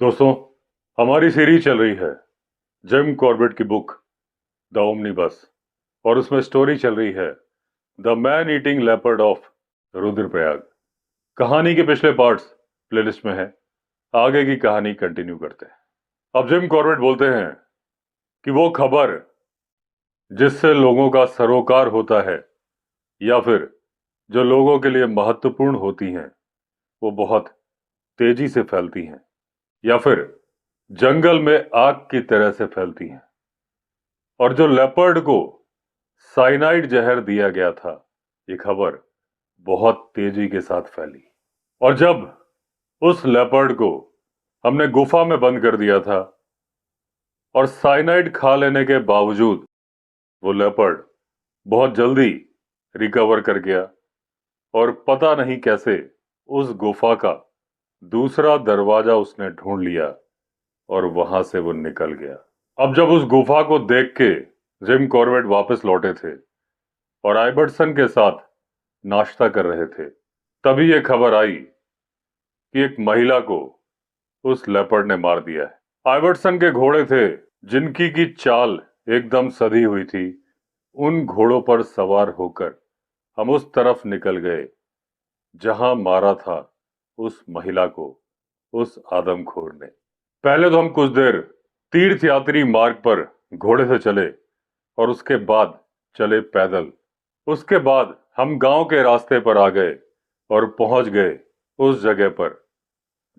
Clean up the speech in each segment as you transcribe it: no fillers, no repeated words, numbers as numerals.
दोस्तों, हमारी सीरीज चल रही है जिम कॉर्बेट की बुक द ओमनीबस और उसमें स्टोरी चल रही है the man eating leopard of Rudraprayag. कहानी के पिछले पार्ट्स प्लेलिस्ट में है। आगे की कहानी कंटिन्यू करते हैं। अब जिम कॉर्बेट बोलते हैं कि वो खबर जिससे लोगों का सरोकार होता है या फिर जो लोगों के लिए महत्वपूर्ण होती हैं वो बहुत तेजी से फैलती हैं या फिर जंगल में आग की तरह से फैलती हैं। और जो लेपर्ड को साइनाइड जहर दिया गया था, ये खबर बहुत तेजी के साथ फैली। और जब उस लेपर्ड को हमने गुफा में बंद कर दिया था और साइनाइड खा लेने के बावजूद वो लेपर्ड बहुत जल्दी रिकवर कर गया और पता नहीं कैसे उस गुफा का दूसरा दरवाजा उसने ढूंढ लिया और वहां से वो निकल गया। अब जब उस गुफा को देख के जिम कॉर्बेट वापस लौटे थे और आइबर्टसन के साथ नाश्ता कर रहे थे, तभी यह खबर आई कि एक महिला को उस लेपर्ड ने मार दिया है। आइबर्टसन के घोड़े थे जिनकी की चाल एकदम सधी हुई थी। उन घोड़ों पर सवार होकर हम उस तरफ निकल गए जहां मारा था उस महिला को उस आदमखोर ने। पहले तो हम कुछ देर तीर्थ यात्री मार्ग पर घोड़े से चले और उसके बाद चले पैदल। उसके बाद हम गांव के रास्ते पर आ गए और पहुंच गए उस जगह पर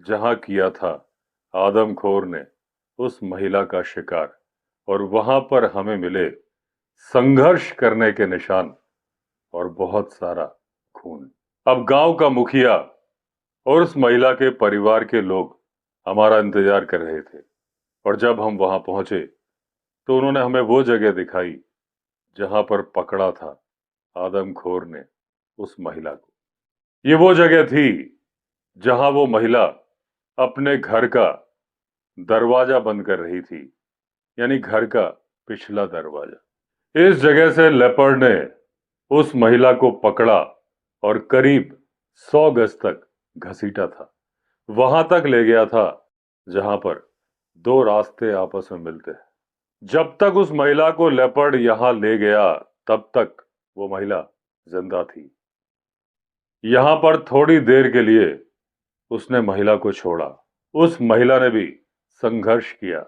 जहां किया था आदमखोर ने उस महिला का शिकार। और वहां पर हमें मिले संघर्ष करने के निशान और बहुत सारा खून। अब गांव का मुखिया और उस महिला के परिवार के लोग हमारा इंतजार कर रहे थे और जब हम वहां पहुंचे तो उन्होंने हमें वो जगह दिखाई जहां पर पकड़ा था आदमखोर ने उस महिला को। ये वो जगह थी जहां वो महिला अपने घर का दरवाजा बंद कर रही थी, यानी घर का पिछला दरवाजा। इस जगह से लेपर्ड ने उस महिला को पकड़ा और करीब 100 गज तक घसीटा था। वहां तक ले गया था जहां पर दो रास्ते आपस में मिलते हैं। जब तक उस महिला को लेपर्ड यहां ले गया तब तक वो महिला जिंदा थी। यहां पर थोड़ी देर के लिए उसने महिला को छोड़ा। उस महिला ने भी संघर्ष किया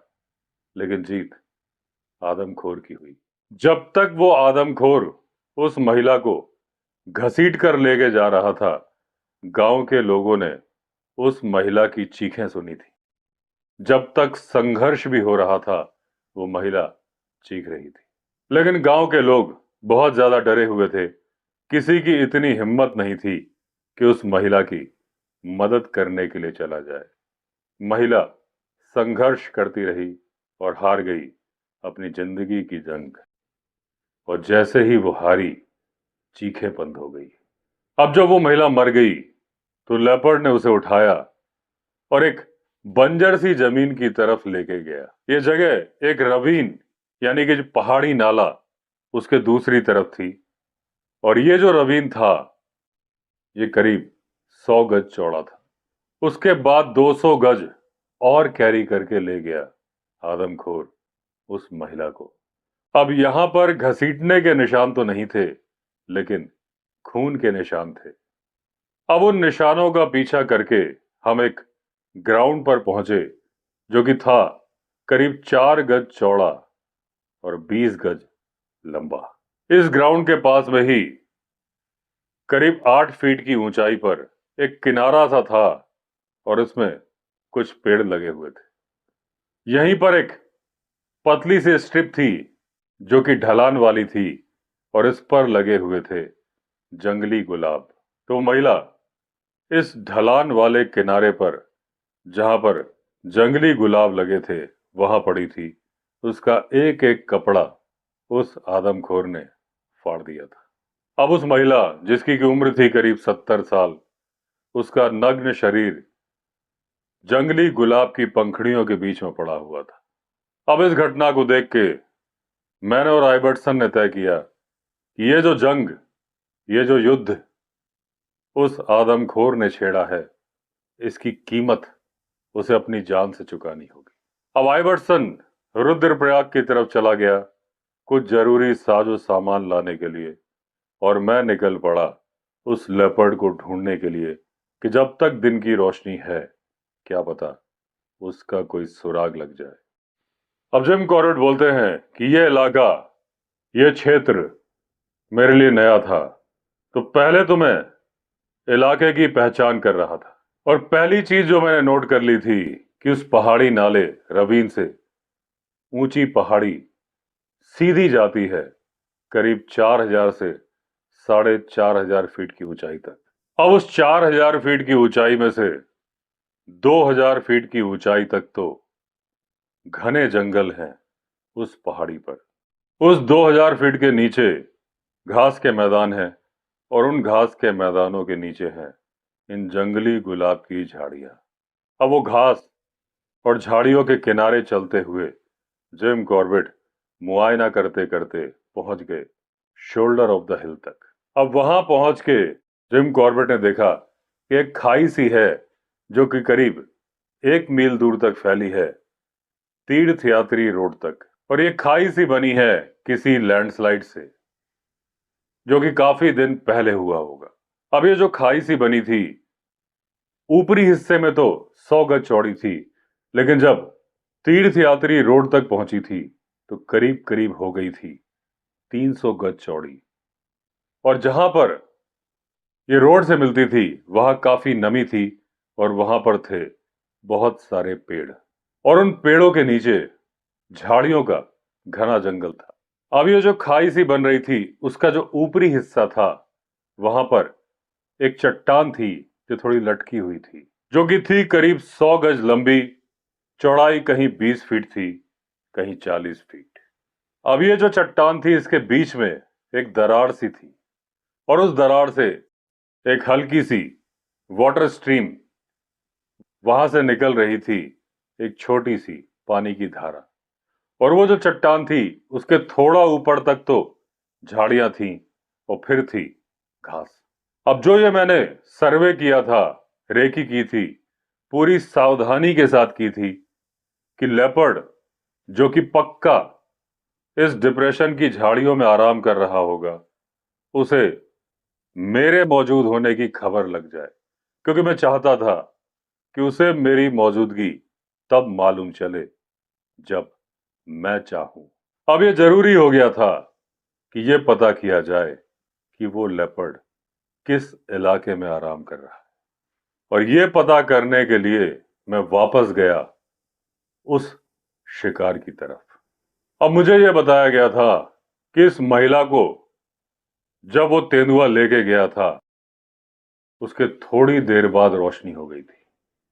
लेकिन जीत आदमखोर की हुई। जब तक वो आदमखोर उस महिला को घसीट कर लेके जा रहा था, गांव के लोगों ने उस महिला की चीखें सुनी थी। जब तक संघर्ष भी हो रहा था वो महिला चीख रही थी, लेकिन गांव के लोग बहुत ज्यादा डरे हुए थे। किसी की इतनी हिम्मत नहीं थी कि उस महिला की मदद करने के लिए चला जाए। महिला संघर्ष करती रही और हार गई अपनी जिंदगी की जंग। और जैसे ही वो हारी, चीखें बंद हो गई। अब जब वो महिला मर गई तो लेपर्ड ने उसे उठाया और एक बंजर सी जमीन की तरफ लेके गया। ये जगह एक रवीन यानी कि जो पहाड़ी नाला उसके दूसरी तरफ थी और ये जो रवीन था ये करीब 100 गज चौड़ा था। उसके बाद 200 गज और कैरी करके ले गया आदमखोर उस महिला को। अब यहां पर घसीटने के निशान तो नहीं थे लेकिन खून के निशान थे। अब उन निशानों का पीछा करके हम एक ग्राउंड पर पहुंचे जो कि था करीब 4 गज चौड़ा और 20 गज लंबा। इस ग्राउंड के पास में ही करीब 8 फीट की ऊंचाई पर एक किनारा सा था और इसमें कुछ पेड़ लगे हुए थे। यहीं पर एक पतली सी स्ट्रिप थी जो कि ढलान वाली थी और इस पर लगे हुए थे जंगली गुलाब। तो महिला इस ढलान वाले किनारे पर जहां पर जंगली गुलाब लगे थे वहां पड़ी थी। उसका एक एक कपड़ा उस आदमखोर ने फाड़ दिया था। अब उस महिला जिसकी की उम्र थी करीब 70 साल, उसका नग्न शरीर जंगली गुलाब की पंखुड़ियों के बीच में पड़ा हुआ था। अब इस घटना को देख के मैंने और आइबर्टसन ने तय किया कि ये जो जंग, ये जो युद्ध उस आदमखोर ने छेड़ा है, इसकी कीमत उसे अपनी जान से चुकानी होगी। अब आइवर्सन रुद्रप्रयाग की तरफ चला गया कुछ जरूरी साजो सामान लाने के लिए, और मैं निकल पड़ा उस लेपर्ड को ढूंढने के लिए कि जब तक दिन की रोशनी है क्या पता उसका कोई सुराग लग जाए। अब जिम कॉर्बेट बोलते हैं कि यह इलाका, यह क्षेत्र मेरे लिए नया था, तो पहले तो मैं इलाके की पहचान कर रहा था, और पहली चीज जो मैंने नोट कर ली थी कि उस पहाड़ी नाले रवीन से ऊंची पहाड़ी सीधी जाती है करीब 4,000 से 4,500 फीट की ऊंचाई तक। अब उस 4,000 फीट की ऊंचाई में से 2,000 फीट की ऊंचाई तक तो घने जंगल हैं उस पहाड़ी पर। उस 2,000 फीट के नीचे घास के मैदान हैं, और उन घास के मैदानों के नीचे हैं इन जंगली गुलाब की झाड़ियां। अब वो घास और झाड़ियों के किनारे चलते हुए जिम कॉर्बेट मुआयना करते करते पहुंच गए शोल्डर ऑफ द हिल तक। अब वहां पहुंच के जिम कॉर्बेट ने देखा कि एक खाई सी है जो कि करीब 1 मील दूर तक फैली है, तीर्थ यात्री रोड तक। और ये खाई सी बनी है किसी लैंडस्लाइड से जो कि काफी दिन पहले हुआ होगा। अब ये जो खाई सी बनी थी ऊपरी हिस्से में तो 100 गज चौड़ी थी, लेकिन जब तीर्थ यात्री रोड तक पहुंची थी तो करीब करीब हो गई थी 300 गज चौड़ी। और जहां पर ये रोड से मिलती थी वहां काफी नमी थी, और वहां पर थे बहुत सारे पेड़, और उन पेड़ों के नीचे झाड़ियों का घना जंगल था। अब ये जो खाई सी बन रही थी उसका जो ऊपरी हिस्सा था वहां पर एक चट्टान थी जो थोड़ी लटकी हुई थी, जो कि थी करीब 100 गज लंबी, चौड़ाई कहीं 20 फीट थी, कहीं 40 फीट। अब ये जो चट्टान थी इसके बीच में एक दरार सी थी, और उस दरार से एक हल्की सी वाटर स्ट्रीम वहां से निकल रही थी, एक छोटी सी पानी की धारा। और वो जो चट्टान थी उसके थोड़ा ऊपर तक तो झाड़ियां थीं, और फिर थी घास। अब जो ये मैंने सर्वे किया था, रेकी की थी, पूरी सावधानी के साथ की थी कि लेपर्ड जो कि पक्का इस डिप्रेशन की झाड़ियों में आराम कर रहा होगा, उसे मेरे मौजूद होने की खबर लग जाए, क्योंकि मैं चाहता था कि उसे मेरी मौजूदगी तब मालूम चले जब मैं चाहूं। अब यह जरूरी हो गया था कि यह पता किया जाए कि वो लेपर्ड किस इलाके में आराम कर रहा है, और यह पता करने के लिए मैं वापस गया उस शिकार की तरफ। अब मुझे यह बताया गया था कि इस महिला को जब वो तेंदुआ लेके गया था उसके थोड़ी देर बाद रोशनी हो गई थी,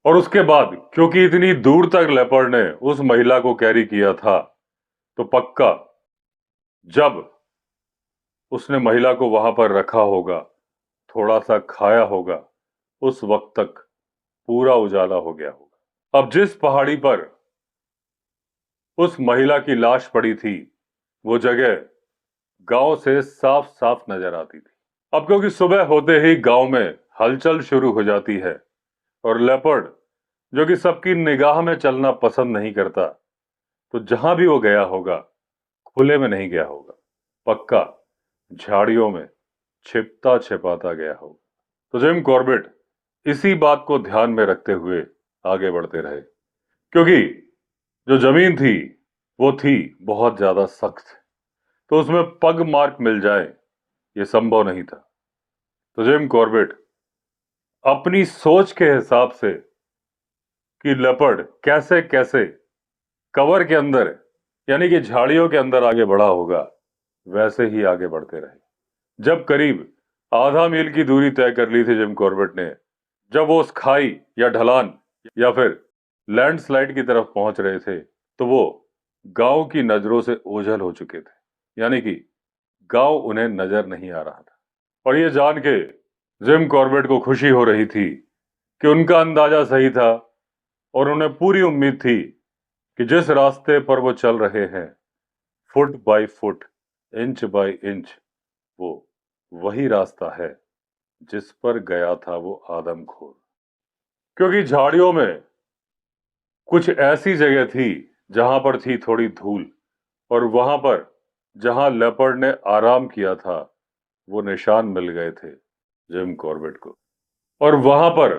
और उसके बाद क्योंकि इतनी दूर तक लेपर्ड ने उस महिला को कैरी किया था, तो पक्का जब उसने महिला को वहां पर रखा होगा, थोड़ा सा खाया होगा, उस वक्त तक पूरा उजाला हो गया होगा। अब जिस पहाड़ी पर उस महिला की लाश पड़ी थी वो जगह गांव से साफ साफ नजर आती थी। अब क्योंकि सुबह होते ही गांव में हलचल शुरू हो जाती है, और लेपर्ड जो कि सबकी निगाह में चलना पसंद नहीं करता, तो जहां भी वो गया होगा खुले में नहीं गया होगा, पक्का झाड़ियों में छिपता छिपाता गया होगा। तो जिम कॉर्बेट इसी बात को ध्यान में रखते हुए आगे बढ़ते रहे, क्योंकि जो जमीन थी वो थी बहुत ज्यादा सख्त, तो उसमें पग मार्क मिल जाए ये संभव नहीं था। तो जिम कॉर्बेट अपनी सोच के हिसाब से कि लेपर्ड कैसे कैसे कवर के अंदर यानी कि झाड़ियों के अंदर आगे बढ़ा होगा, वैसे ही आगे बढ़ते रहे। जब करीब आधा मील की दूरी तय कर ली थी जिम कॉर्बेट ने, जब वो उस खाई या ढलान या फिर लैंडस्लाइड की तरफ पहुंच रहे थे, तो वो गांव की नजरों से ओझल हो चुके थे, यानी कि गांव उन्हें नजर नहीं आ रहा था। और ये जान के जिम कॉर्बेट को खुशी हो रही थी कि उनका अंदाजा सही था, और उन्हें पूरी उम्मीद थी कि जिस रास्ते पर वो चल रहे हैं, foot by foot, inch by inch, वो वही रास्ता है जिस पर गया था वो आदमखोर। क्योंकि झाड़ियों में कुछ ऐसी जगह थी जहां पर थी थोड़ी धूल, और वहां पर जहां लेपर्ड ने आराम किया था वो निशान मिल गए थे जिम कॉर्बेट को। और वहां पर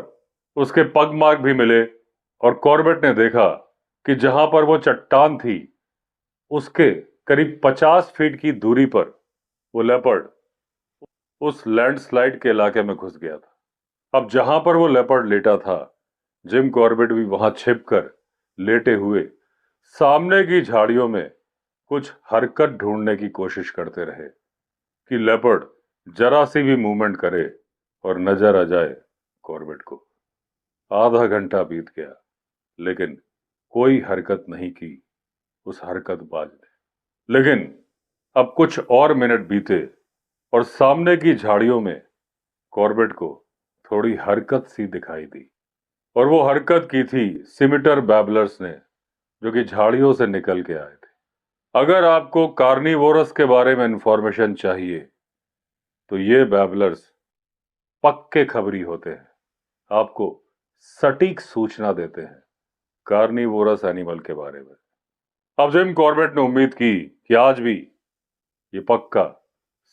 उसके पग मार्क भी मिले, और कॉर्बेट ने देखा कि जहां पर वो चट्टान थी उसके करीब 50 फीट की दूरी पर वो लेपर्ड उस लैंडस्लाइड के इलाके में घुस गया था। अब जहां पर वो लेपर्ड लेटा था, जिम कॉर्बेट भी वहां छिपकर लेटे हुए सामने की झाड़ियों में कुछ हरकत ढूंढने की कोशिश करते रहे कि लेपर्ड जरा सी भी मूवमेंट करे और नजर आ जाए कॉर्बेट को। आधा घंटा बीत गया, लेकिन कोई हरकत नहीं की उस हरकतबाज ने। लेकिन अब कुछ और मिनट बीते और सामने की झाड़ियों में कॉर्बेट को थोड़ी हरकत सी दिखाई दी, और वो हरकत की थी सिमिटर बैबलर्स ने, जो कि झाड़ियों से निकल के आए थे। अगर आपको कार्निवोरस के बारे में इंफॉर्मेशन चाहिए तो ये बैबलर्स पक्के खबरी होते हैं, आपको सटीक सूचना देते हैं कार्निवोरस एनिमल के बारे में। अब जिम कॉर्बेट ने उम्मीद की कि आज भी ये पक्का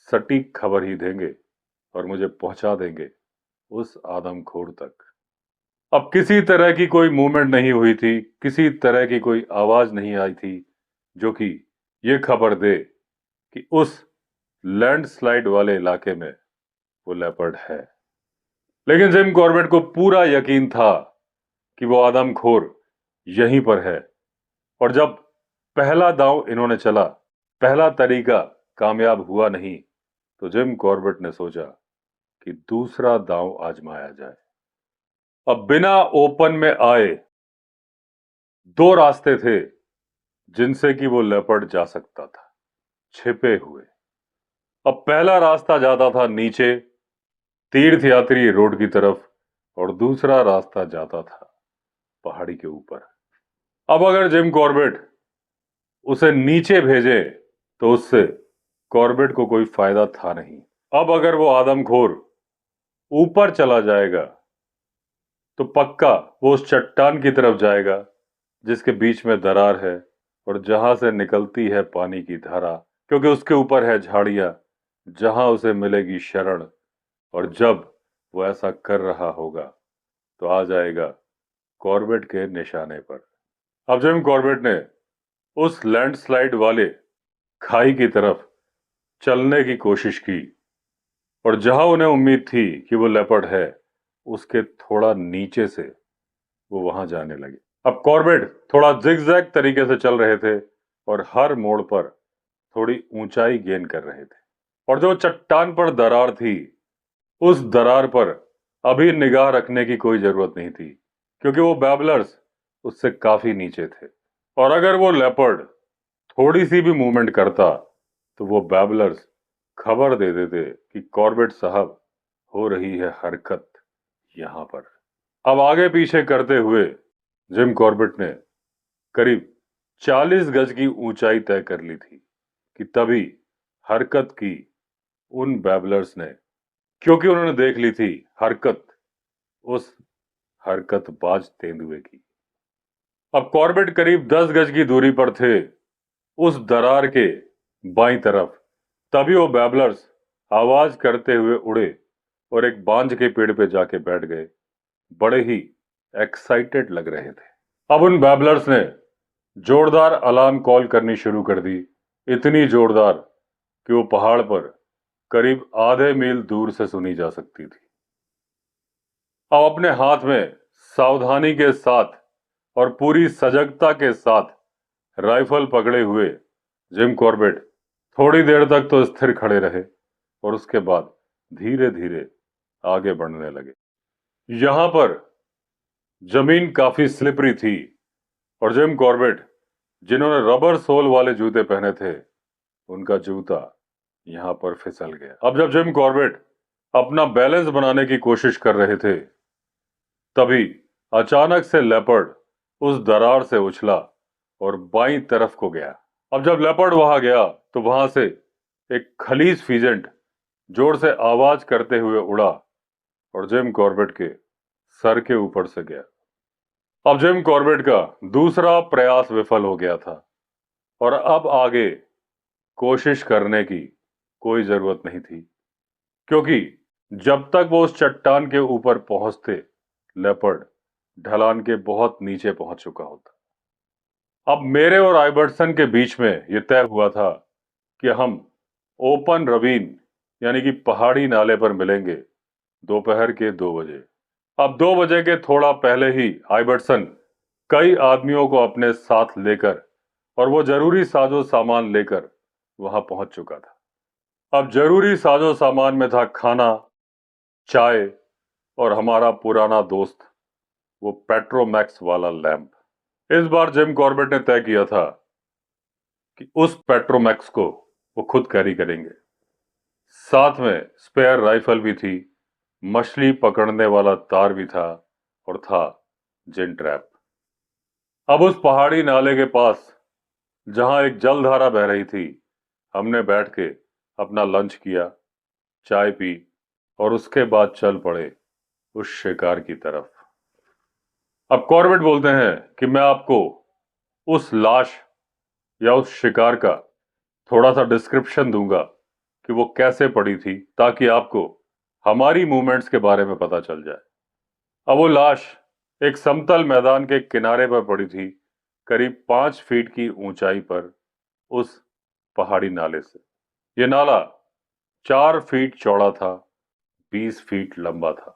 सटीक खबर ही देंगे और मुझे पहुंचा देंगे उस आदमखोर तक। अब किसी तरह की कोई मूवमेंट नहीं हुई थी, किसी तरह की कोई आवाज नहीं आई थी जो कि ये खबर दे कि उस लैंडस्लाइड वाले इलाके में वो लेपर्ड है। लेकिन जिम कॉर्बेट को पूरा यकीन था कि वो आदमखोर यहीं पर है। और जब पहला दांव इन्होंने चला, पहला तरीका कामयाब हुआ नहीं, तो जिम कॉर्बेट ने सोचा कि दूसरा दांव आजमाया जाए। अब बिना ओपन में आए दो रास्ते थे जिनसे कि वो लेपर्ड जा सकता था, छिपे हुए। अब पहला रास्ता जाता था नीचे तीर्थ यात्री रोड की तरफ, और दूसरा रास्ता जाता था पहाड़ी के ऊपर। अब अगर जिम कॉर्बेट उसे नीचे भेजे तो उससे कॉर्बेट को कोई फायदा था नहीं। अब अगर वो आदमखोर ऊपर चला जाएगा तो पक्का वो उस चट्टान की तरफ जाएगा जिसके बीच में दरार है और जहां से निकलती है पानी की धारा, क्योंकि उसके ऊपर है झाड़ियां जहां उसे मिलेगी शरण। और जब वो ऐसा कर रहा होगा तो आ जाएगा कॉर्बेट के निशाने पर। अब जिम कॉर्बेट ने उस लैंडस्लाइड वाले खाई की तरफ चलने की कोशिश की, और जहां उन्हें उम्मीद थी कि वो लेपर्ड है उसके थोड़ा नीचे से वो वहां जाने लगे। अब कॉर्बेट थोड़ा जिगजैग तरीके से चल रहे थे और हर मोड़ पर थोड़ी ऊंचाई गेन कर रहे थे। और जो चट्टान पर दरार थी, उस दरार पर अभी निगाह रखने की कोई जरूरत नहीं थी, क्योंकि वो बैबलर्स उससे काफी नीचे थे। और अगर वो लेपर्ड थोड़ी सी भी मूवमेंट करता तो वो बैबलर्स खबर दे देते कि कॉर्बेट साहब हो रही है हरकत यहां पर। अब आगे पीछे करते हुए जिम कॉर्बेट ने करीब 40 गज की ऊंचाई तय कर ली थी कि तभी हरकत की उन बैबलर्स ने, क्योंकि उन्होंने देख ली थी हरकत उस हरकतबाज तेंदुए की। अब कॉर्बेट करीब 10 गज की दूरी पर थे उस दरार के बाईं तरफ। तभी वो बैबलर्स आवाज करते हुए उड़े और एक बांज के पेड़ पे जाके बैठ गए। बड़े ही एक्साइटेड लग रहे थे। अब उन बैबलर्स ने जोरदार अलार्म कॉल करनी शुरू कर दी, इतनी जोरदार कि वो पहाड़ पर करीब आधे मील दूर से सुनी जा सकती थी। अब अपने हाथ में सावधानी के साथ और पूरी सजगता के साथ राइफल पकड़े हुए जिम कॉर्बेट थोड़ी देर तक तो स्थिर खड़े रहे, और उसके बाद धीरे धीरे आगे बढ़ने लगे। यहां पर जमीन काफी स्लिपरी थी, और जिम कॉर्बेट, जिन्होंने रबर सोल वाले जूते पहने थे, उनका जूता यहां पर फिसल गया। अब जब जिम कॉर्बेट अपना बैलेंस बनाने की कोशिश कर रहे थे, तभी अचानक से लेपर्ड उस दरार से उछला और बाईं तरफ को गया। अब जब लेपर्ड वहां गया तो वहां से एक खलीज फीजेंट जोर से आवाज करते हुए उड़ा और जिम कॉर्बेट के सर के ऊपर से गया। अब जिम कॉर्बेट का दूसरा प्रयास विफल हो गया था और अब आगे कोशिश करने की कोई जरूरत नहीं थी, क्योंकि जब तक वो उस चट्टान के ऊपर पहुंचते, लेपर्ड ढलान के बहुत नीचे पहुंच चुका होता। अब मेरे और आइबर्टसन के बीच में यह तय हुआ था कि हम ओपन रवीन यानी कि पहाड़ी नाले पर मिलेंगे दोपहर के 2 बजे। अब 2 बजे के थोड़ा पहले ही आइबर्टसन कई आदमियों को अपने साथ लेकर और वो जरूरी साजो सामान लेकर वहां पहुंच चुका था। अब जरूरी साजो सामान में था खाना, चाय और हमारा पुराना दोस्त वो पेट्रोमैक्स वाला लैंप। इस बार जिम कॉर्बेट ने तय किया था कि उस पेट्रोमैक्स को वो खुद कैरी करेंगे। साथ में स्पेयर राइफल भी थी, मछली पकड़ने वाला तार भी था और था जिन ट्रैप। अब उस पहाड़ी नाले के पास जहां एक जलधारा बह रही थी, हमने बैठ के अपना लंच किया, चाय पी और उसके बाद चल पड़े उस शिकार की तरफ। अब कॉर्बेट बोलते हैं कि मैं आपको उस लाश या उस शिकार का थोड़ा सा डिस्क्रिप्शन दूंगा कि वो कैसे पड़ी थी, ताकि आपको हमारी मूवमेंट्स के बारे में पता चल जाए। अब वो लाश एक समतल मैदान के किनारे पर पड़ी थी, करीब 5 फीट की ऊंचाई पर उस पहाड़ी नाले से। ये नाला 4 फीट चौड़ा था, 20 फीट लंबा था।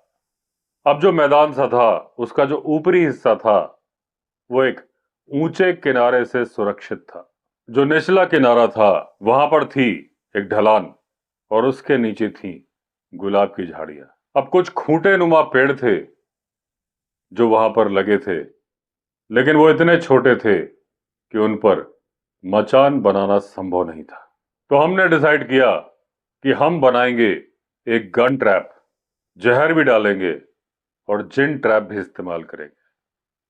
अब जो मैदान सा था, उसका जो ऊपरी हिस्सा था वो एक ऊंचे किनारे से सुरक्षित था। जो निचला किनारा था वहां पर थी एक ढलान और उसके नीचे थी गुलाब की झाड़ियां। अब कुछ खूंटे नुमा पेड़ थे जो वहां पर लगे थे, लेकिन वो इतने छोटे थे कि उन पर मचान बनाना संभव नहीं था। तो हमने डिसाइड किया कि हम बनाएंगे एक गन ट्रैप, जहर भी डालेंगे और जिन ट्रैप भी इस्तेमाल करेंगे।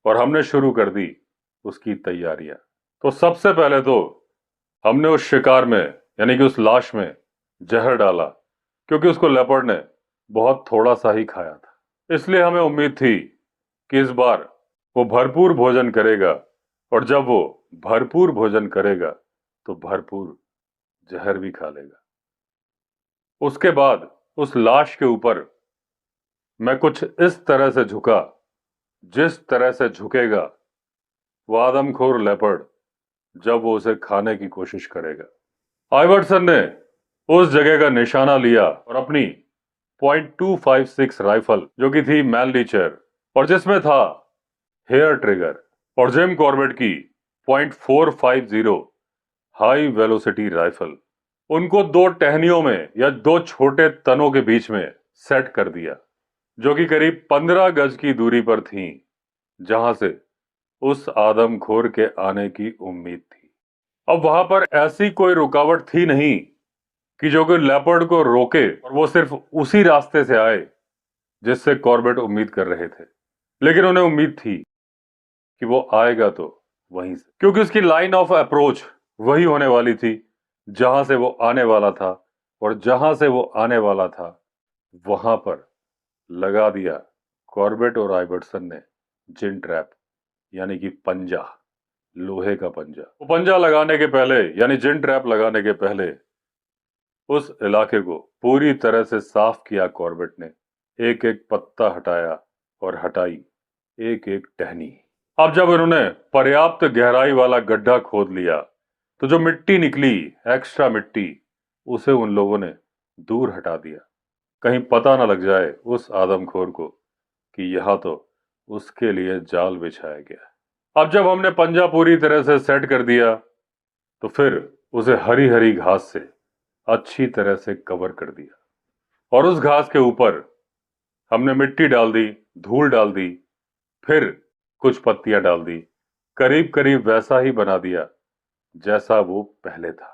और हमने शुरू कर दी उसकी तैयारियां। तो सबसे पहले तो हमने उस शिकार में यानी कि उस लाश में जहर डाला, क्योंकि उसको लेपर्ड ने बहुत थोड़ा सा ही खाया था। इसलिए हमें उम्मीद थी कि इस बार वो भरपूर भोजन करेगा, और जब वो भरपूर भोजन करेगा तो भरपूर जहर भी खा लेगा। उसके बाद उस लाश के ऊपर मैं कुछ इस तरह से झुका जिस तरह से झुकेगा वो आदमखोर लेपर्ड जब वो उसे खाने की कोशिश करेगा। आइवर्सन ने उस जगह का निशाना लिया और अपनी .256 राइफल, जो कि थी मैलनीचर और जिसमें था हेयर ट्रिगर, और जिम कॉर्बेट की .450 हाई वेलोसिटी राइफल, उनको दो टहनियों में या दो छोटे तनों के बीच में सेट कर दिया, जो कि करीब 15 गज की दूरी पर थीं, जहां से उस आदमखोर के आने की उम्मीद थी। अब वहां पर ऐसी कोई रुकावट थी नहीं कि जो कि लेपर्ड को रोके और वो सिर्फ उसी रास्ते से आए जिससे कॉर्बेट उम्मीद कर रहे थे। लेकिन उन्हें उम्मीद थी कि वो आएगा तो वहीं से, क्योंकि उसकी लाइन ऑफ अप्रोच वही होने वाली थी जहां से वो आने वाला था, और जहां से वो आने वाला था वहां पर लगा दिया कॉर्बेट और आइवर्सन ने जिन ट्रैप, यानी कि पंजा, लोहे का पंजा। वो पंजा लगाने के पहले यानी जिन ट्रैप लगाने के पहले उस इलाके को पूरी तरह से साफ किया कॉर्बेट ने। एक एक पत्ता हटाया और हटाई एक एक टहनी। अब जब उन्होंने पर्याप्त गहराई वाला गड्ढा खोद लिया तो जो मिट्टी निकली, एक्स्ट्रा मिट्टी, उसे उन लोगों ने दूर हटा दिया, कहीं पता ना लग जाए उस आदमखोर को कि यहां तो उसके लिए जाल बिछाया गया। अब जब हमने पंजा पूरी तरह से सेट कर दिया तो फिर उसे हरी हरी घास से अच्छी तरह से कवर कर दिया, और उस घास के ऊपर हमने मिट्टी डाल दी, धूल डाल दी, फिर कुछ पत्तियां डाल दी, करीब करीब वैसा ही बना दिया जैसा वो पहले था।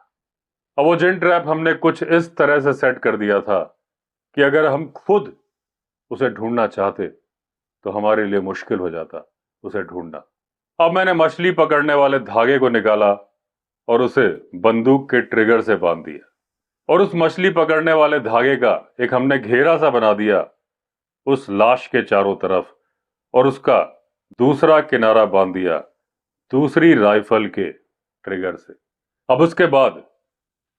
अब वो जिन ट्रैप हमने कुछ इस तरह से सेट कर दिया था कि अगर हम खुद उसे ढूंढना चाहते तो हमारे लिए मुश्किल हो जाता उसे ढूंढना। अब मैंने मछली पकड़ने वाले धागे को निकाला और उसे बंदूक के ट्रिगर से बांध दिया, और उस मछली पकड़ने वाले धागे का एक हमने घेरा सा बना दिया उस लाश के चारों तरफ, और उसका दूसरा किनारा बांध दिया दूसरी राइफल के ट्रिगर से। अब उसके बाद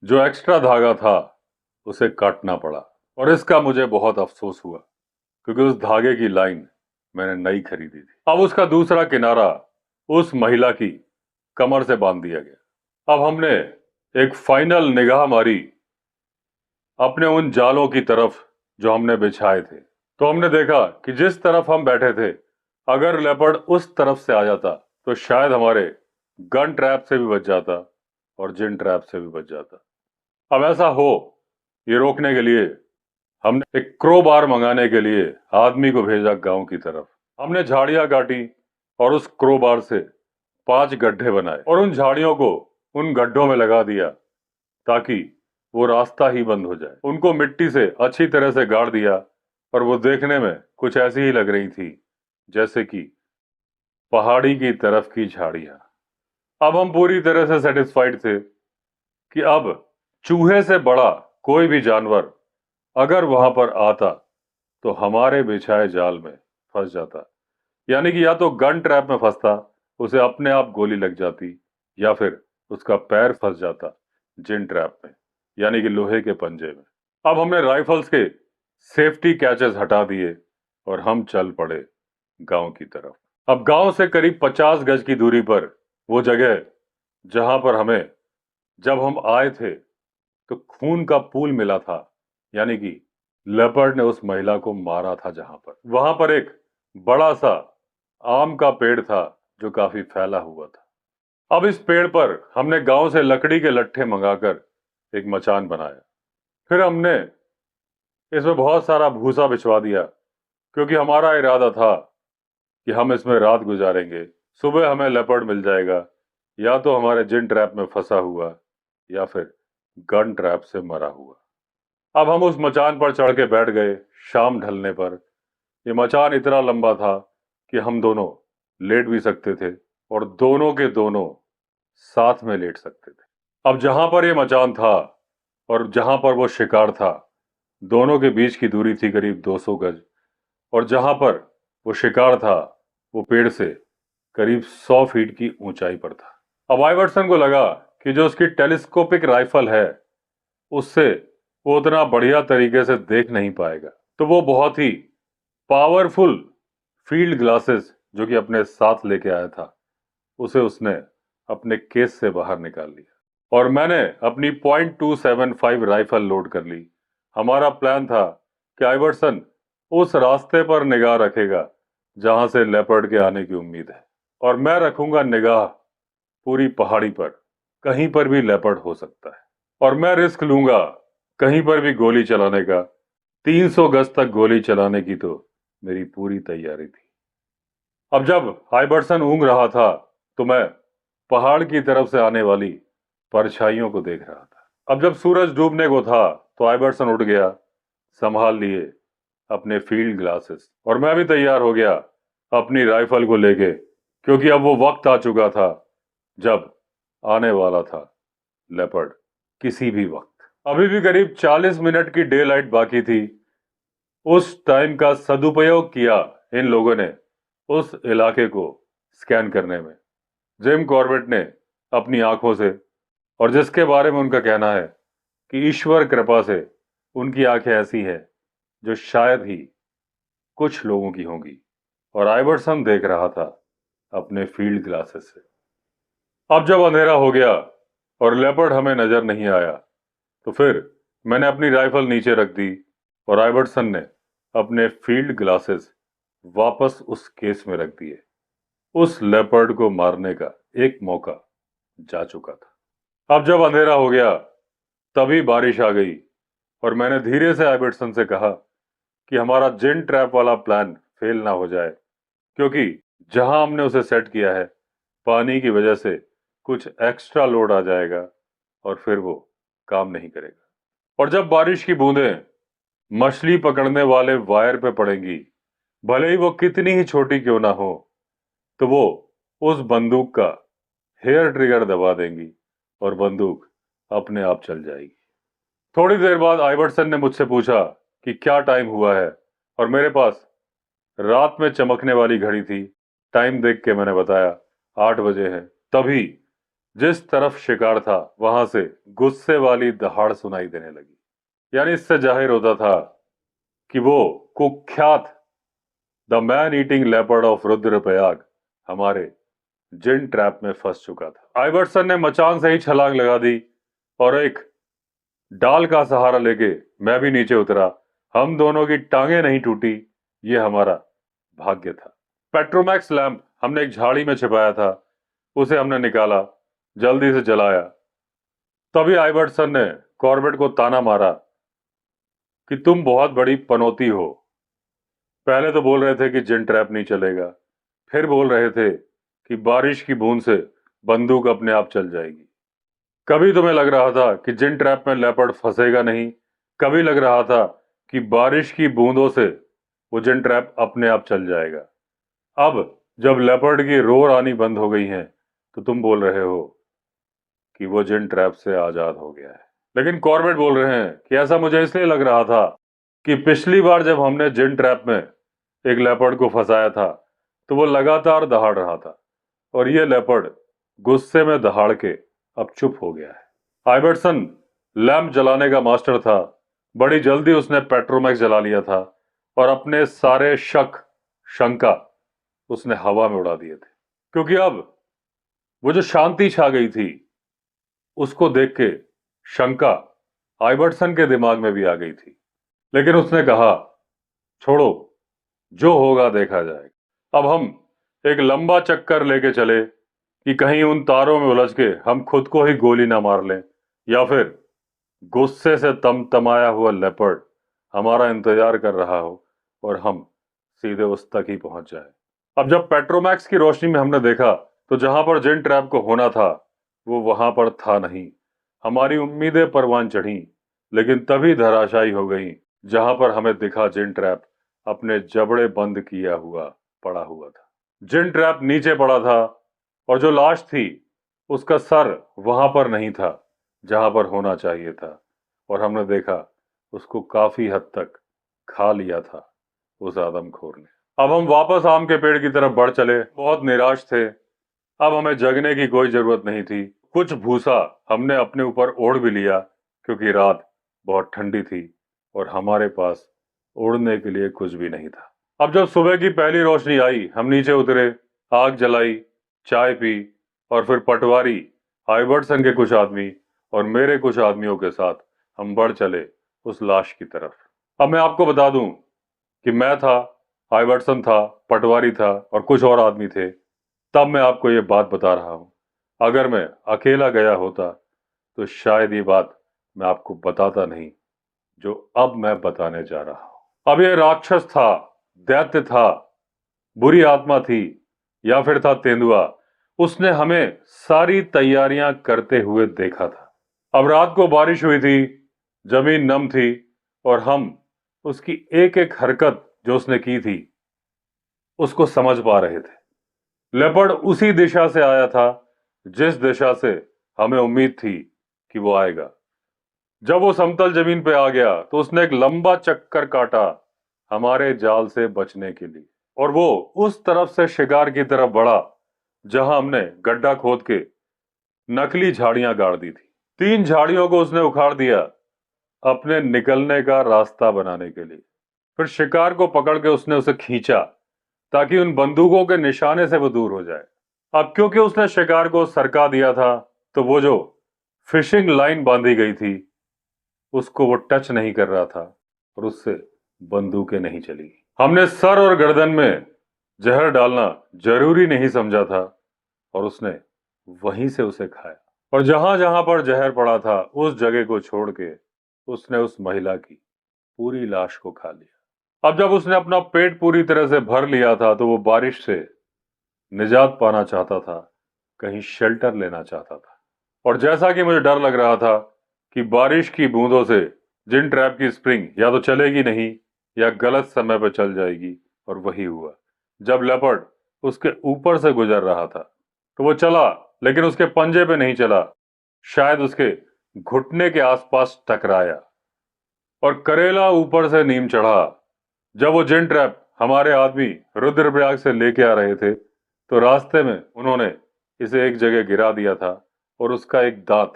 जो एक्स्ट्रा धागा था उसे काटना पड़ा और इसका मुझे बहुत अफसोस हुआ, क्योंकि उस धागे की लाइन मैंने नई खरीदी थी। अब उसका दूसरा किनारा उस महिला की कमर से बांध दिया गया। अब हमने एक फाइनल निगाह मारी अपने उन जालों की तरफ जो हमने बिछाए थे, तो हमने देखा कि जिस तरफ हम बैठे थे, अगर लेपर्ड उस तरफ से आ जाता तो शायद हमारे गन ट्रैप से भी बच जाता और जिन ट्रैप से भी बच जाता। अब ऐसा हो ये रोकने के लिए हमने एक क्रोबार मंगाने के लिए आदमी को भेजा गांव की तरफ। हमने झाड़ियां काटी और उस क्रोबार से 5 गड्ढे बनाए और उन झाड़ियों को उन गड्ढों में लगा दिया ताकि वो रास्ता ही बंद हो जाए। उनको मिट्टी से अच्छी तरह से गाड़ दिया और वो देखने में कुछ ऐसी ही लग रही थी जैसे कि पहाड़ी की तरफ की झाड़ियां। अब हम पूरी तरह से सेटिस्फाइड थे कि अब चूहे से बड़ा कोई भी जानवर अगर वहां पर आता तो हमारे बिछाए जाल में फंस जाता। यानी कि या तो गन ट्रैप में फंसता, उसे अपने आप गोली लग जाती, या फिर उसका पैर फंस जाता जिन ट्रैप में, यानी कि लोहे के पंजे में। अब हमने राइफल्स के सेफ्टी कैचेस हटा दिए और हम चल पड़े गांव की तरफ। अब गांव से करीब 50 गज की दूरी पर वो जगह जहां पर हमें जब हम आए थे तो खून का पूल मिला था, यानी कि लेपर्ड ने उस महिला को मारा था, जहां पर वहां पर एक बड़ा सा आम का पेड़ था जो काफी फैला हुआ था। अब इस पेड़ पर हमने गांव से लकड़ी के लट्ठे मंगाकर एक मचान बनाया। फिर हमने इसमें बहुत सारा भूसा बिछवा दिया, क्योंकि हमारा इरादा था कि हम इसमें रात गुजारेंगे, सुबह हमें लेपर्ड मिल जाएगा, या तो हमारे जिन ट्रैप में फंसा हुआ या फिर गन ट्रैप से मरा हुआ। अब हम उस मचान पर चढ़ के बैठ गए। शाम ढलने पर ये मचान इतना लंबा था कि हम दोनों लेट भी सकते थे और दोनों के दोनों साथ में लेट सकते थे। अब जहां पर ये मचान था और जहां पर वो शिकार था, दोनों के बीच की दूरी थी करीब 200 गज, और जहां पर वो शिकार था वो पेड़ से करीब 100 फीट की ऊंचाई पर था। अब आइवर्सन को लगा कि जो उसकी टेलीस्कोपिक राइफल है उससे वो उतना बढ़िया तरीके से देख नहीं पाएगा, तो वो बहुत ही पावरफुल फील्ड ग्लासेस जो कि अपने साथ लेके आया था उसे उसने अपने केस से बाहर निकाल लिया और मैंने अपनी .275 राइफल लोड कर ली। हमारा प्लान था कि आइवर्सन उस रास्ते पर निगाह रखेगा जहां से लेपर्ड के आने की उम्मीद है, और मैं रखूंगा निगाह पूरी पहाड़ी पर। कहीं पर भी लेपर्ड हो सकता है और मैं रिस्क लूंगा कहीं पर भी गोली चलाने का। 300 गज तक गोली चलाने की तो मेरी पूरी तैयारी थी। अब जब हाइबर्सन ऊँग रहा था तो मैं पहाड़ की तरफ से आने वाली परछाइयों को देख रहा था। अब जब सूरज डूबने को था तो हाइबर्सन उठ गया, संभाल लिए अपने फील्ड ग्लासेस, और मैं भी तैयार हो गया अपनी राइफल को लेके, क्योंकि अब वो वक्त आ चुका था जब आने वाला था लेपर्ड किसी भी वक्त। अभी भी करीब 40 मिनट की डे लाइट बाकी थी। उस टाइम का सदुपयोग किया इन लोगों ने उस इलाके को स्कैन करने में। जिम कॉर्बेट ने अपनी आंखों से, और जिसके बारे में उनका कहना है कि ईश्वर कृपा से उनकी आंखें ऐसी हैं जो शायद ही कुछ लोगों की होंगी, और आइवर्सन देख रहा था अपने फील्ड ग्लासेस से। अब जब अंधेरा हो गया और लेपर्ड हमें नजर नहीं आया तो फिर मैंने अपनी राइफल नीचे रख दी और आइवर्सन ने अपने फील्ड ग्लासेस वापस उस केस में रख दिए। उस लेपर्ड को मारने का एक मौका जा चुका था। अब जब अंधेरा हो गया तभी बारिश आ गई और मैंने धीरे से आइवर्सन से कहा कि हमारा जिन ट्रैप वाला प्लान फेल ना हो जाए, क्योंकि जहां हमने उसे सेट किया है पानी की वजह से कुछ एक्स्ट्रा लोड आ जाएगा और फिर वो काम नहीं करेगा। और जब बारिश की बूंदें मछली पकड़ने वाले वायर पे पड़ेंगी, भले ही वो कितनी ही छोटी क्यों ना हो, तो वो उस बंदूक का हेयर ट्रिगर दबा देंगी और बंदूक अपने आप चल जाएगी। थोड़ी देर बाद आइवर्सन ने मुझसे पूछा कि क्या टाइम हुआ है, और मेरे पास रात में चमकने वाली घड़ी थी टाइम देख के मैंने बताया 8 बजे है। तभी जिस तरफ शिकार था वहां से गुस्से वाली दहाड़ सुनाई देने लगी। यानी इससे जाहिर होता था कि वो कुख्यात the man eating leopard of Rudraprayag हमारे जिन ट्रैप में फंस चुका था। आइवर्सन ने मचान से ही छलांग लगा दी और एक डाल का सहारा लेके मैं भी नीचे उतरा। हम दोनों की टांगे नहीं टूटी, ये हमारा भाग्य था। पेट्रोमैक्स लैंप हमने एक झाड़ी में छिपाया था, उसे हमने निकाला, जल्दी से जलाया। तभी आइवर्सन ने कॉर्बेट को ताना मारा कि तुम बहुत बड़ी पनौती हो। पहले तो बोल रहे थे कि जिन ट्रैप नहीं चलेगा, फिर बोल रहे थे कि बारिश की बूंद से बंदूक अपने आप चल जाएगी। कभी तुम्हें लग रहा था कि जिन ट्रैप में लेपर्ड फंसेगा नहीं, कभी लग रहा था कि बारिश की बूंदों से वो जिन ट्रैप अपने आप चल जाएगा। अब जब लेपर्ड की रोर आनी बंद हो गई है तो तुम बोल रहे हो कि वो जिन ट्रैप से आजाद हो गया है। लेकिन कॉर्बेट बोल रहे हैं कि ऐसा मुझे इसलिए लग रहा था कि पिछली बार जब हमने जिन ट्रैप में एक लेपर्ड को फंसाया था तो वो लगातार दहाड़ रहा था और ये लेपर्ड गुस्से में दहाड़ के अब चुप हो गया है। आइवर्सन लैंप जलाने का मास्टर था। बड़ी जल्दी उसने पेट्रोमैक्स जला लिया था और अपने सारे शक शंका उसने हवा में उड़ा दिए थे, क्योंकि अब वो जो शांति छा गई थी उसको देख के शंका आइवर्सन के दिमाग में भी आ गई थी। लेकिन उसने कहा, छोड़ो, जो होगा देखा जाएगा। अब हम एक लंबा चक्कर लेके चले कि कहीं उन तारों में उलझ के हम खुद को ही गोली ना मार लें, या फिर गुस्से से तमतमाया हुआ लेपर्ड हमारा इंतजार कर रहा हो और हम सीधे उस तक ही पहुंच जाए। अब जब पेट्रोमैक्स की रोशनी में हमने देखा तो जहां पर जिन ट्रैप को होना था वो वहां पर था नहीं। हमारी उम्मीदें परवान चढ़ी, लेकिन तभी धराशायी हो गई जहां पर हमें दिखा जिन ट्रैप अपने जबड़े बंद किया हुआ पड़ा हुआ था। जिन ट्रैप नीचे पड़ा था और जो लाश थी उसका सर वहां पर नहीं था जहां पर होना चाहिए था, और हमने देखा उसको काफी हद तक खा लिया था उस आदमखोर ने। अब हम वापस आम के पेड़ की तरफ बढ़ चले, बहुत निराश थे। अब हमें जगने की कोई जरूरत नहीं थी। कुछ भूसा हमने अपने ऊपर ओढ़ भी लिया क्योंकि रात बहुत ठंडी थी और हमारे पास ओढ़ने के लिए कुछ भी नहीं था। अब जब सुबह की पहली रोशनी आई हम नीचे उतरे, आग जलाई, चाय पी और फिर पटवारी, आइवर्सन के कुछ आदमी और मेरे कुछ आदमियों के साथ हम बढ़ चले उस लाश की तरफ। अब मैं आपको बता दूं कि मैं था, आइवर्सन था, पटवारी था और कुछ और आदमी थे। तब मैं आपको ये बात बता रहा हूं। अगर मैं अकेला गया होता तो शायद ये बात मैं आपको बताता नहीं जो अब मैं बताने जा रहा हूं। अब ये राक्षस था, दैत्य था, बुरी आत्मा थी, या फिर था तेंदुआ, उसने हमें सारी तैयारियां करते हुए देखा था। अब रात को बारिश हुई थी, जमीन नम थी और हम उसकी एक एक हरकत जो उसने की थी उसको समझ पा रहे थे। लेपर्ड उसी दिशा से आया था जिस दिशा से हमें उम्मीद थी कि वो आएगा। जब वो समतल जमीन पे आ गया तो उसने एक लंबा चक्कर काटा हमारे जाल से बचने के लिए, और वो उस तरफ से शिकार की तरफ बढ़ा जहां हमने गड्ढा खोद के नकली झाड़ियां गाड़ दी थी। 3 झाड़ियों को उसने उखाड़ दिया अपने निकलने का रास्ता बनाने के लिए। फिर शिकार को पकड़ के उसने उसे खींचा ताकि उन बंदूकों के निशाने से वो दूर हो जाए। अब क्योंकि उसने शिकार को सरका दिया था तो वो जो फिशिंग लाइन बांधी गई थी उसको वो टच नहीं कर रहा था और उससे बंदूकें नहीं चली। हमने सर और गर्दन में जहर डालना जरूरी नहीं समझा था और उसने वहीं से उसे खाया, और जहां जहां पर जहर पड़ा था उस जगह को छोड़ के उसने उस महिला की पूरी लाश को खा लिया। अब जब उसने अपना पेट पूरी तरह से भर लिया था तो वो बारिश से निजात पाना चाहता था, कहीं शेल्टर लेना चाहता था। और जैसा कि मुझे डर लग रहा था कि बारिश की बूंदों से जिन ट्रैप की स्प्रिंग या तो चलेगी नहीं या गलत समय पर चल जाएगी, और वही हुआ। जब लेपर्ड उसके ऊपर से गुजर रहा था तो वो चला, लेकिन उसके पंजे पे नहीं चला, शायद उसके घुटने के आसपास टकराया और करेला ऊपर से नीम चढ़ा। जब वो जिन ट्रैप हमारे आदमी रुद्रप्रयाग से लेके आ रहे थे तो रास्ते में उन्होंने इसे एक जगह गिरा दिया था और उसका एक दांत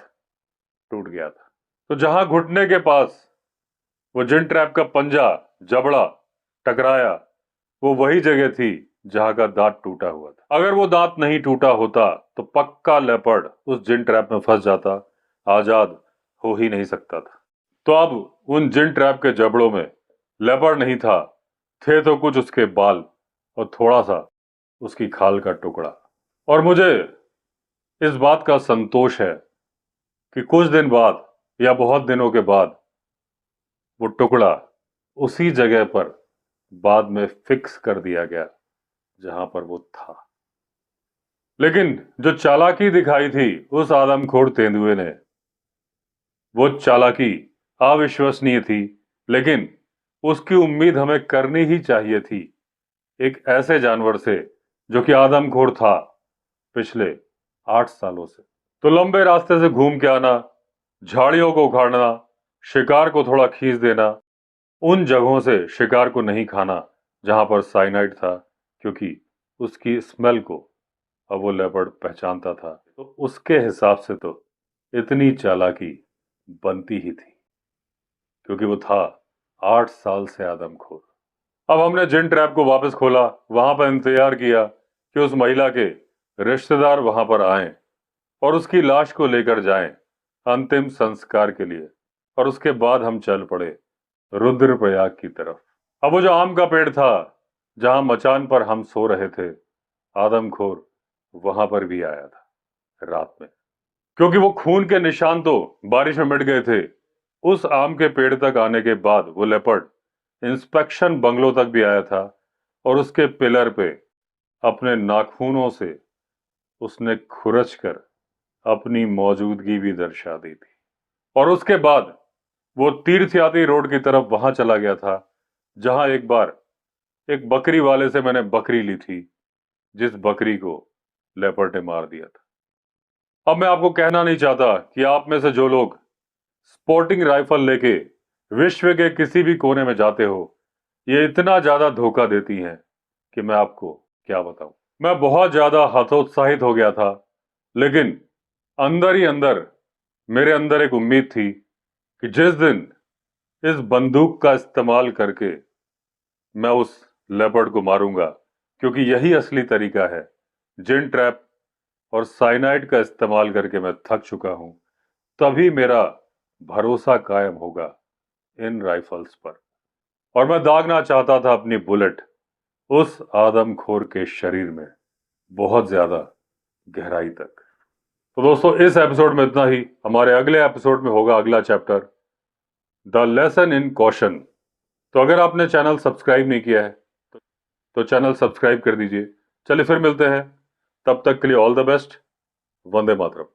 टूट गया था। तो जहां घुटने के पास वो जिन ट्रैप का पंजा जबड़ा टकराया, वो वही जगह थी जहां का दांत टूटा हुआ था। अगर वो दांत नहीं टूटा होता तो पक्का लेपर्ड उस जिन ट्रैप में फंस जाता, आजाद हो ही नहीं सकता था। तो अब उन जिन ट्रैप के जबड़ों में लेपर्ड नहीं था, थे तो कुछ उसके बाल और थोड़ा सा उसकी खाल का टुकड़ा। और मुझे इस बात का संतोष है कि कुछ दिन बाद या बहुत दिनों के बाद वो टुकड़ा उसी जगह पर बाद में फिक्स कर दिया गया जहां पर वो था। लेकिन जो चालाकी दिखाई थी उस आदमखोर तेंदुए ने, वो चालाकी अविश्वसनीय थी, लेकिन उसकी उम्मीद हमें करनी ही चाहिए थी एक ऐसे जानवर से जो कि आदमखोर था पिछले 8 सालों से। तो लंबे रास्ते से घूम के आना, झाड़ियों को उखाड़ना, शिकार को थोड़ा खींच देना, उन जगहों से शिकार को नहीं खाना जहां पर साइनाइड था, क्योंकि उसकी स्मेल को अब वो लेपर्ड पहचानता था। तो उसके हिसाब से तो इतनी चालाकी बनती ही थी, क्योंकि वो था 8 साल से आदमखोर। अब हमने जिन ट्रैप को वापस खोला, वहां पर इंतजार किया कि उस महिला के रिश्तेदार वहां पर आएं और उसकी लाश को लेकर जाएं अंतिम संस्कार के लिए, और उसके बाद हम चल पड़े रुद्रप्रयाग की तरफ। अब वो जो आम का पेड़ था जहां मचान पर हम सो रहे थे, आदमखोर वहां पर भी आया था रात में, क्योंकि वो खून के निशान तो बारिश में मिट गए थे। उस आम के पेड़ तक आने के बाद वो लेपर्ड इंस्पेक्शन बंगलो तक भी आया था और उसके पिलर पे अपने नाखूनों से उसने खुरच कर अपनी मौजूदगी भी दर्शा दी थी। और उसके बाद वो तीर्थयात्री रोड की तरफ वहां चला गया था जहां एक बार एक बकरी वाले से मैंने बकरी ली थी, जिस बकरी को लेपर्ड ने मार दिया था। अब मैं आपको कहना नहीं चाहता कि आप में से जो लोग स्पोर्टिंग राइफल लेके विश्व के किसी भी कोने में जाते हो, ये इतना ज्यादा धोखा देती हैं कि मैं आपको क्या बताऊं। मैं बहुत ज्यादा हतोत्साहित हो गया था, लेकिन अंदर ही अंदर मेरे अंदर एक उम्मीद थी कि जिस दिन इस बंदूक का इस्तेमाल करके मैं उस लेपर्ड को मारूंगा, क्योंकि यही असली तरीका है, जिन ट्रैप और साइनाइड का इस्तेमाल करके मैं थक चुका हूं, तभी मेरा भरोसा कायम होगा इन राइफल्स पर। और मैं दागना चाहता था अपनी बुलेट उस आदमखोर के शरीर में बहुत ज्यादा गहराई तक। तो दोस्तों, इस एपिसोड में इतना ही। हमारे अगले एपिसोड में होगा अगला chapter, the lesson in caution. तो अगर आपने चैनल सब्सक्राइब नहीं किया है तो चैनल सब्सक्राइब कर दीजिए। चलिए फिर मिलते हैं, तब तक के लिए all the best. Vande Mataram.